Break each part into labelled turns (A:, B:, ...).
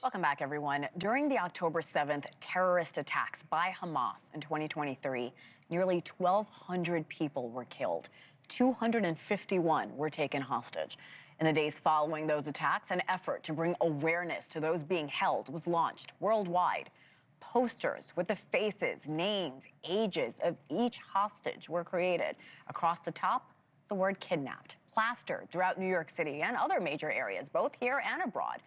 A: Welcome back, everyone. During the October 7th terrorist attacks by Hamas in 2023, nearly 1,200 people were killed. 251 were taken hostage. In the days following those attacks, an effort to bring awareness to those being held was launched worldwide. Posters with the faces, names, ages of each hostage were created. Across the top, the word kidnapped, plastered throughout New York City and other major areas, both here and abroad.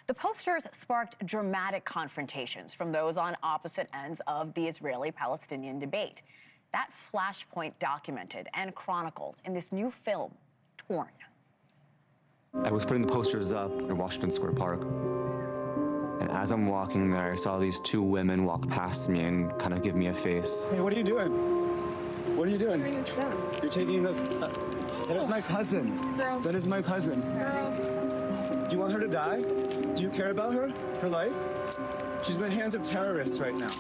A: The posters sparked dramatic confrontations from those on opposite ends of the Israeli-Palestinian debate. That flashpoint documented and chronicled in this new film, Torn.
B: I was putting the posters up in Washington Square Park. And as I'm walking there, I saw these two women walk past me and kind of give me a face.
C: Hey, what are you doing? What are you doing?
D: Taking a stone.
C: You're taking the... that is my cousin.
D: Girl.
C: That is my cousin.
D: Girl.
C: Do you want her to die? Do you care about her? Her life? She's in the hands of terrorists right now.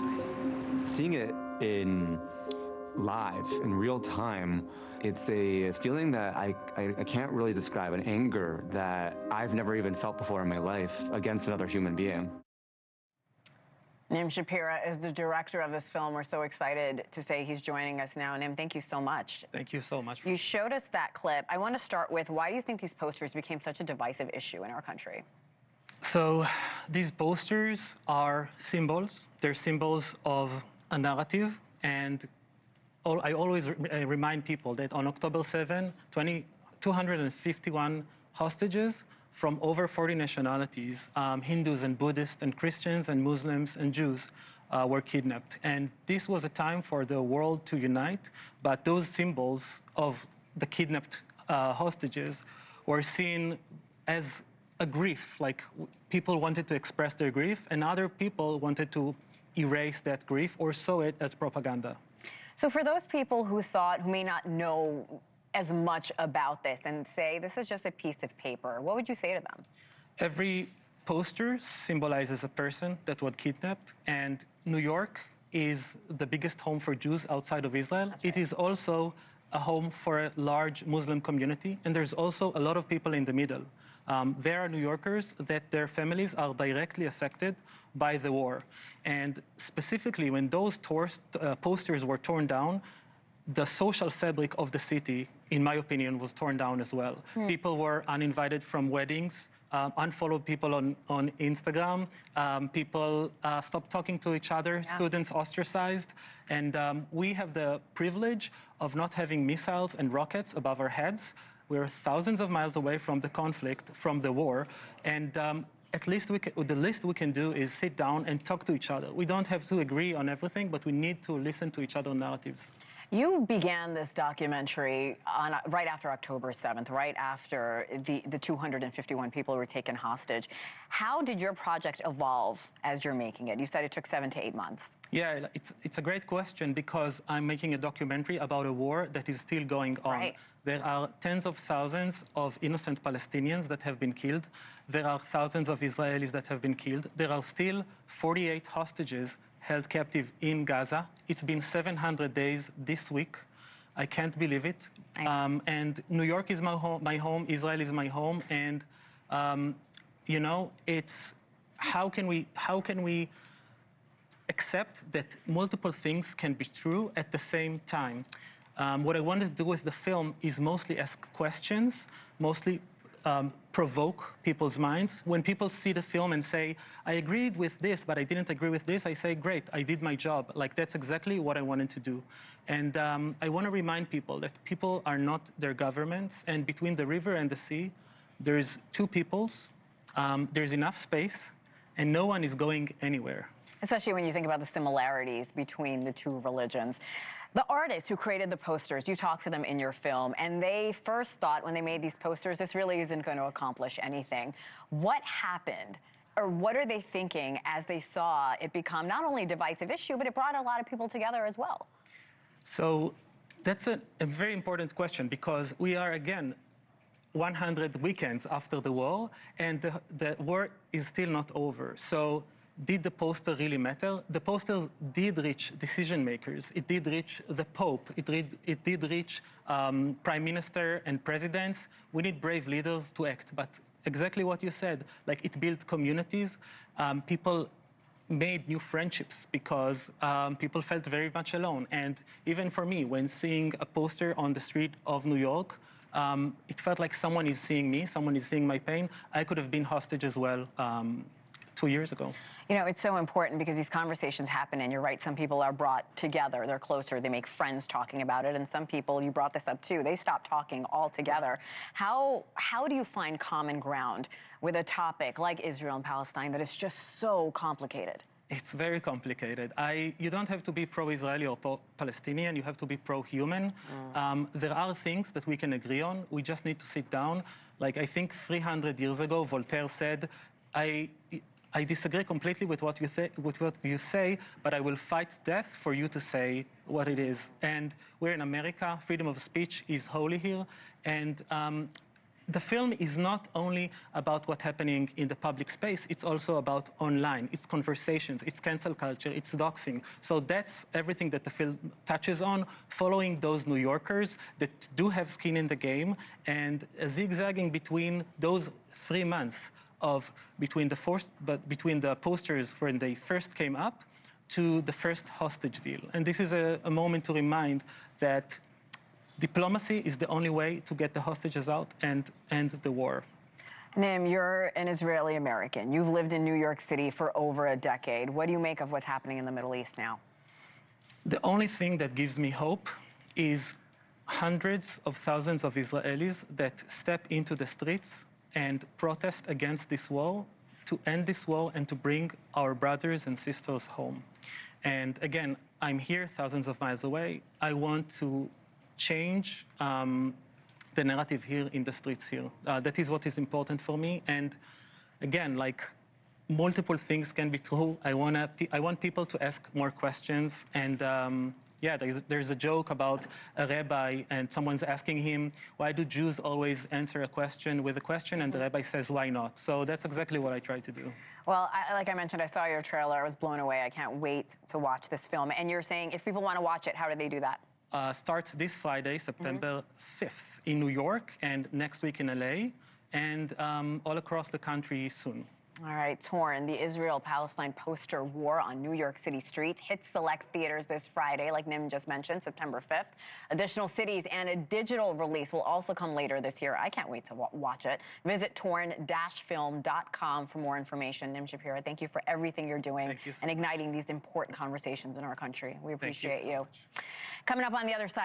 B: Seeing it in live, in real time, it's a feeling that I can't really describe, an anger that I've never even felt before in my life against another human being.
A: Nim Shapira is the director of this film. We're so excited to say he's joining us now. Nim, thank you so much.
E: Thank you so much.
A: You showed us that clip. I want to start with, why do you think these posters became such a divisive issue in our country?
E: So these posters are symbols. They're symbols of a narrative. And I always remind people that on October 7, 251 hostages from over 40 nationalities, Hindus and Buddhists and Christians and Muslims and Jews were kidnapped. And this was a time for the world to unite, but those symbols of the kidnapped hostages were seen as a grief, like people wanted to express their grief, and other people wanted to erase that grief or saw it as propaganda.
A: So for those people who may not know as much about this and say, this is just a piece of paper, what would you say to them?
E: Every poster symbolizes a person that was kidnapped, and New York is the biggest home for Jews outside of Israel.
A: That's right.
E: It is also a home for a large Muslim community, and there's also a lot of people in the middle. There are New Yorkers that their families are directly affected by the war. And specifically, when those posters were torn down, the social fabric of the city, in my opinion, was torn down as well. People were uninvited from weddings, unfollowed people on Instagram, people stopped talking to each other, students ostracized. And we have the privilege of not having missiles and rockets above our heads. We're thousands of miles away from the conflict, from the war, and at least the least we can do is sit down and talk to each other. We don't have to agree on everything, but we need to listen to each other's narratives.
A: You began this documentary right after October 7th, right after the 251 people were taken hostage. How did your project evolve as you're making it? You said it took 7 to 8 months.
E: Yeah, it's a great question, because I'm making a documentary about a war that is still going on.
A: Right.
E: There are tens of thousands of innocent Palestinians that have been killed. There are thousands of Israelis that have been killed. There are still 48 hostages held captive in Gaza. It's been 700 days this week. I can't believe it. And New York is my home, Israel is my home, and you know, it's how can we accept that multiple things can be true at the same time? What I wanted to do with the film is mostly ask questions, mostly provoke people's minds. When people see the film and say, I agreed with this, but I didn't agree with this, I say, great, I did my job. Like, that's exactly what I wanted to do. And I want to remind people that people are not their governments, and between the river and the sea, there's two peoples, there's enough space, and no one is going anywhere.
A: Especially when you think about the similarities between the two religions. The artists who created the posters, you talk to them in your film, and they first thought when they made these posters, this really isn't going to accomplish anything. What happened, or what are they thinking as they saw it become not only a divisive issue, but it brought a lot of people together as well?
E: So that's a very important question, because we are, again, 100 weekends after the war, and the war is still not over. So did the poster really matter? The posters did reach decision makers. It did reach the Pope. It did reach Prime Minister and presidents. We need brave leaders to act. But exactly what you said. Like, it built communities. People made new friendships because people felt very much alone. And even for me, when seeing a poster on the street of New York, it felt like someone is seeing me, someone is seeing my pain. I could have been hostage as well 2 years ago.
A: You know, it's so important because these conversations happen, and you're right, some people are brought together, they're closer, they make friends talking about it, and some people, you brought this up too, they stop talking altogether. How do you find common ground with a topic like Israel and Palestine that is just so complicated?
E: It's very complicated. You don't have to be pro-Israeli or pro-Palestinian, you have to be pro-human. There are things that we can agree on, we just need to sit down. Like, I think 300 years ago, Voltaire said, I disagree completely with what you say, but I will fight death for you to say what it is. And we're in America, freedom of speech is holy here, and the film is not only about what's happening in the public space, it's also about online. It's conversations, it's cancel culture, it's doxing. So that's everything that the film touches on, following those New Yorkers that do have skin in the game, and zigzagging between those 3 months between the posters when they first came up to the first hostage deal. And this is a moment to remind that diplomacy is the only way to get the hostages out and end the war.
A: Nim, you're an Israeli American. You've lived in New York City for over a decade. What do you make of what's happening in the Middle East now?
E: The only thing that gives me hope is hundreds of thousands of Israelis that step into the streets and protest against this war, to end this war and to bring our brothers and sisters home. And again, I'm here thousands of miles away. I want to change the narrative here in the streets here. That is what is important for me. And again, like, multiple things can be true. I want people to ask more questions. And yeah, there's a joke about a rabbi, and someone's asking him, why do Jews always answer a question with a question? And the rabbi says, why not? So that's exactly what I try to do.
A: Well, like I mentioned, I saw your trailer. I was blown away. I can't wait to watch this film. And you're saying if people want to watch it, how do they do that?
E: Starts this Friday, September 5th, in New York, and next week in LA, and all across the country soon.
A: All right, Torn, the Israel-Palestine Poster War on New York City streets hits select theaters this Friday, like Nim just mentioned, September 5th. Additional cities and a digital release will also come later this year. I can't wait to watch it. Visit torn-film.com for more information. Nim Shapira, thank you for everything you're doing and igniting these important conversations in our country. We appreciate you. Coming up on the other side.